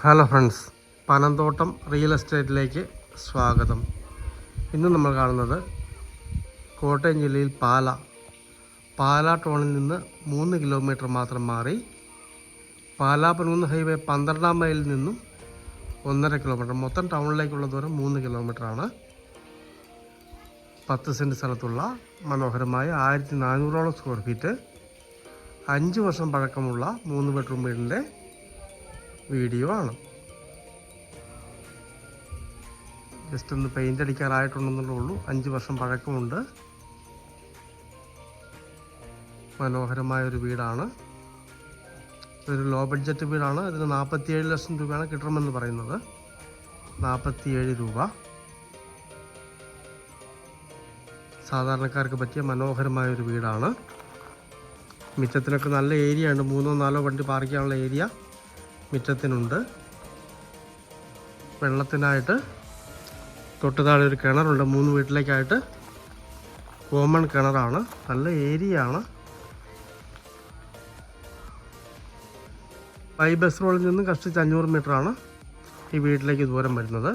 Hello friends, Panamthottam real എസ്റ്റേറ്റിലേക്ക് സ്വാഗതം. ഇന്ന് നമ്മൾ കാണുന്നത് കോട്ടയം ജില്ലയിൽ പാലാ ടൗണിൽ നിന്ന് 3 കിലോമീറ്റർ മാത്രം മാറി പാലാ പൊൻകുന്ന് ഹൈവേ 12-ാം മൈലിൽ നിന്നും 1.5 കിലോമീറ്റർ, മൊത്തം ടൗണിലേക്കുള്ള ദൂരം 3 കിലോമീറ്ററാണ്. 10 സെൻറ്റ് സ്ഥലത്തുള്ള മനോഹരമായ 1400ഓളം സ്ക്വയർ ഫീറ്റ് 5 വർഷം പഴക്കമുള്ള 3 ബെഡ്റൂം വീടിൻ്റെ വീഡിയോ ആണ്. ജസ്റ്റ് ഒന്ന് പെയിൻ്റ് അടിക്കാറായിട്ടുണ്ടെന്നുള്ളേ ഉള്ളൂ. 5 വർഷം പഴക്കമുണ്ട്. മനോഹരമായൊരു വീടാണ്. ഇതൊരു ലോ ബഡ്ജറ്റ് വീടാണ്. ഇതിന് 47 ലക്ഷം രൂപയാണ് കിട്ടണമെന്ന് പറയുന്നത്. 47 രൂപ. സാധാരണക്കാർക്ക് പറ്റിയ മനോഹരമായൊരു വീടാണ്. മുറ്റത്തിനൊക്കെ നല്ല ഏരിയ ഉണ്ട്. 3-4 വണ്ടി പാർക്ക് ചെയ്യാനുള്ള ഏരിയ മുറ്റത്തിനുണ്ട്. വെള്ളത്തിനായിട്ട് തൊട്ട് താഴെ ഒരു കിണറുണ്ട്. 3 വീട്ടിലേക്കായിട്ട് കോമൺ കിണറാണ്. നല്ല ഏരിയ ആണ്. ബസ് റോഡിൽ നിന്നും കഷ്ടിച്ച് 500 മീറ്ററാണ് ഈ വീട്ടിലേക്ക് ദൂരം വരുന്നത്.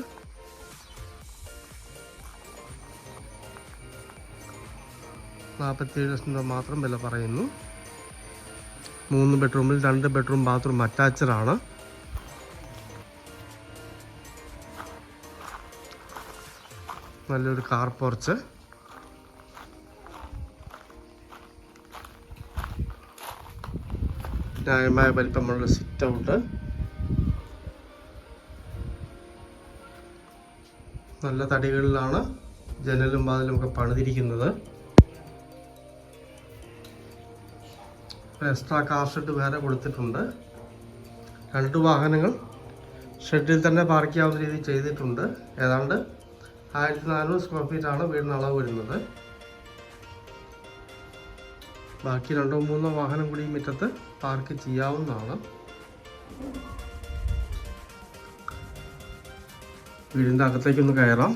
$47 ലക്ഷം രൂപ മാത്രം വില പറയുന്നു. 3 ബെഡ്റൂമിൽ 2 ബെഡ്റൂം ബാത്റൂം അറ്റാച്ചഡാണ്. നല്ലൊരു കാർ പോർച്ച്. ന്യായമായ വലിപ്പമുള്ള സിറ്റ് ഔട്ട്. നല്ല തടികളിലാണ് ജനലും വാതിലും ഒക്കെ പണിതിരിക്കുന്നത്. എക്സ്ട്രാ കാർ ഷെഡ് വേറെ കൊടുത്തിട്ടുണ്ട്. 2 വാഹനങ്ങൾ ഷെഡിൽ തന്നെ പാർക്ക് ചെയ്യാവുന്ന രീതിയിൽ ചെയ്തിട്ടുണ്ട്. ഏതാണ്ട് 1400 സ്ക്വയർ ഫീറ്റാണ് വീടിന് അളവ് വരുന്നത്. ബാക്കി 2-3 വാഹനം കൂടി മുറ്റത്ത് പാർക്ക് ചെയ്യാവുന്നതാണ്. വീടിൻ്റെ അകത്തേക്കൊന്ന് കയറാം.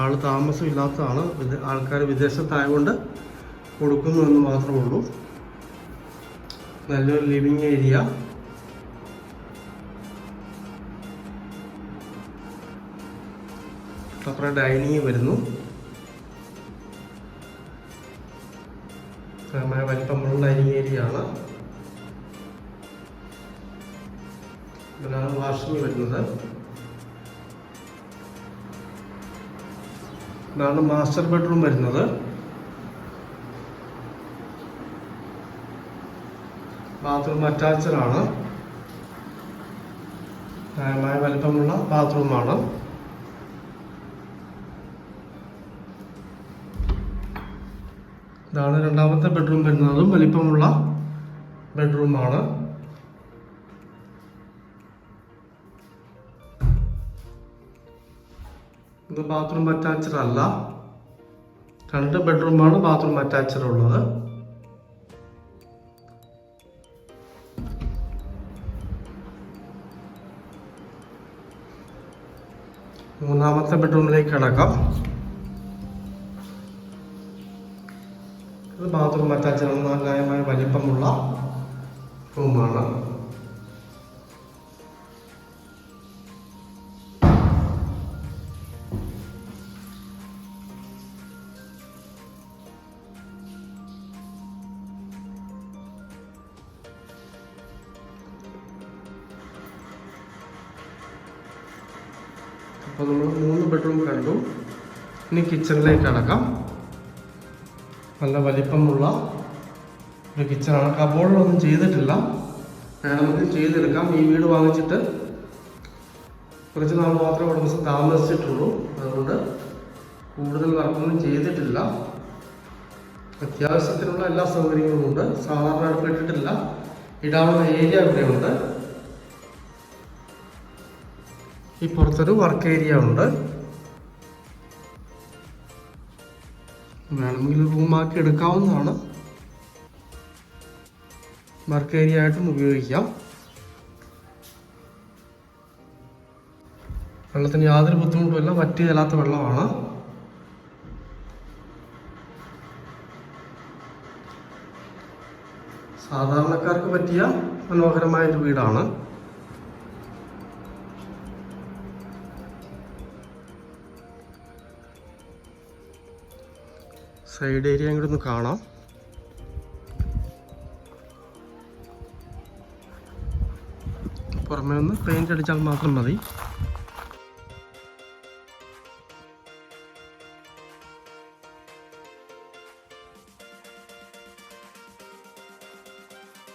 ആള് താമസമില്ലാത്തതാണ്. ആൾക്കാർ വിദേശത്തായതുകൊണ്ട് കൊടുക്കുന്നു എന്ന് മാത്രമേ ഉള്ളൂ. നല്ലൊരു ലിവിങ് ഏരിയ. അപ്പുറം ഡൈനിങ് വരുന്നു. വലിപ്പമുള്ള ഡൈനിങ് ഏരിയ ആണ്. ഇതിലാണ് വാഷിംഗ് വരുന്നത്. ഇതാണ് മാസ്റ്റർ ബെഡ്റൂം വരുന്നത്. ബാത്റൂം അറ്റാച്ച്ഡ് ആണ്. ന്യായമായ വലിപ്പമുള്ള ബാത്റൂമാണ്. ഇതാണ് 2ാമത്തെ ബെഡ്റൂം വരുന്നതും വലിപ്പമുള്ള ബെഡ്റൂമാണ്. ഇത് ബാത്റൂം അറ്റാച്ച്ഡ് അല്ല. 2 ബെഡ്റൂമാണ് ബാത്റൂം അറ്റാച്ച്ഡ് ഉള്ളത്. മൂന്നാമത്തെ ബെഡ്റൂമിലേക്ക് കിടക്കാം. ഇത് ബാത്റൂം അറ്റാച്ച്ഡ് ന്യായമായ വലിപ്പമുള്ള റൂമാണ്. അപ്പോൾ നമ്മൾ 3 ബെഡ്റൂം കണ്ടു. ഇനി കിച്ചണിലേക്ക് കടക്കാം. നല്ല വലിപ്പമുള്ള ഒരു കിച്ചണാണ്. കബോർഡിലൊന്നും ചെയ്തിട്ടില്ല. വേണമെങ്കിൽ ചെയ്തെടുക്കാം. ഈ വീട് വാങ്ങിച്ചിട്ട് കുറച്ച് നാൾ മാത്രമേ ഉടമസ്ഥൻ താമസിച്ചിട്ടുള്ളൂ. അതുകൊണ്ട് കൂടുതൽ വർക്കൊന്നും ചെയ്തിട്ടില്ല. അത്യാവശ്യത്തിനുള്ള എല്ലാ സൗകര്യങ്ങളും ഉണ്ട്. സാധാരണ അടുപ്പിട്ടിട്ടില്ല. ഇടാവുന്ന ഏരിയ ഇവിടെയുണ്ട്. ഈ പുറത്തൊരു വർക്ക് ഏരിയ ഉണ്ട്. വേണമെങ്കിൽ റൂമാക്കി എടുക്കാവുന്നതാണ്. വർക്ക് ഏരിയ ആയിട്ടും ഉപയോഗിക്കാം. വെള്ളത്തിന് യാതൊരു ബുദ്ധിമുട്ടുമില്ല. വറ്റി ചെല്ലാത്ത വെള്ളമാണ്. സാധാരണക്കാർക്ക് പറ്റിയ മനോഹരമായൊരു വീടാണ്. സൈഡ് ഏരിയ കൂടെ ഒന്ന് കാണാം. പുറമേ ഒന്ന് പെയിന്റ് അടിച്ചാൽ മാത്രം മതി.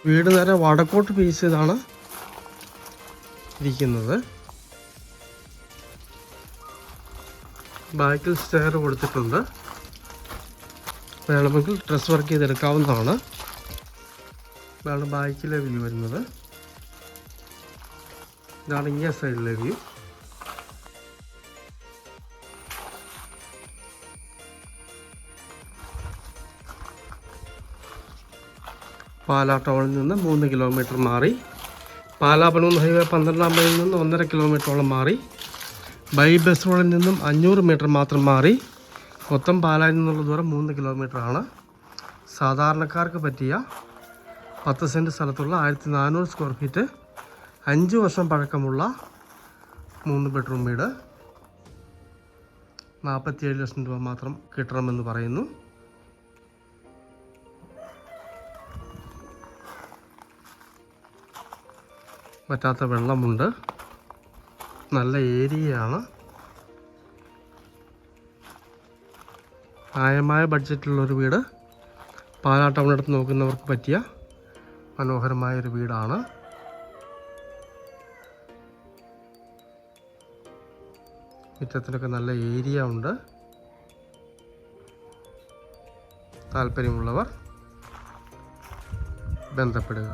വീട് നേരെ വടക്കോട്ട് ഫേസ് ചെയ്താണ് ഇരിക്കുന്നത്. ബാക്കിൽ സ്റ്റെയർ കൊടുത്തിട്ടുണ്ട്. വേണമെങ്കിൽ ഡ്രസ് വർക്ക് ചെയ്തെടുക്കാവുന്നതാണ്. ഇതാണ് ബാക്കിലെ വ്യൂ വരുന്നത്. ഇതാണ് ഈ സൈഡിലെ വ്യൂ. പാലാ ടൗണിൽ നിന്ന് 3 കിലോമീറ്റർ മാറി, പാലാ പനൂന്ന് ഹൈവേ 12-ാം മൈലിൽ നിന്ന് 1.5 കിലോമീറ്ററോളം മാറി, ബൈ ബസ് റോഡിൽ നിന്നും 500 മീറ്റർ മാത്രം മാറി, മൊത്തം പാലായിൽ നിന്നുള്ള ദൂരം 3 കിലോമീറ്ററാണ്. സാധാരണക്കാർക്ക് പറ്റിയ 10 സെൻറ്റ് സ്ഥലത്തുള്ള 1400 സ്ക്വയർ ഫീറ്റ് 5 വർഷം പഴക്കമുള്ള 3 ബെഡ്റൂം വീട് 47 ലക്ഷം രൂപ മാത്രം കിട്ടണമെന്ന് പറയുന്നു. പറ്റാത്ത വെള്ളമുണ്ട്. നല്ല ഏരിയയാണ്. ന്യായമായ ബഡ്ജറ്റിലുള്ളൊരു വീട്. പാലാ ടൗണിനടുത്ത് നോക്കുന്നവർക്ക് പറ്റിയ മനോഹരമായൊരു വീടാണ്. മുറ്റത്തിനൊക്കെ നല്ല ഏരിയ ഉണ്ട്. താല്പര്യമുള്ളവർ ബന്ധപ്പെടുക.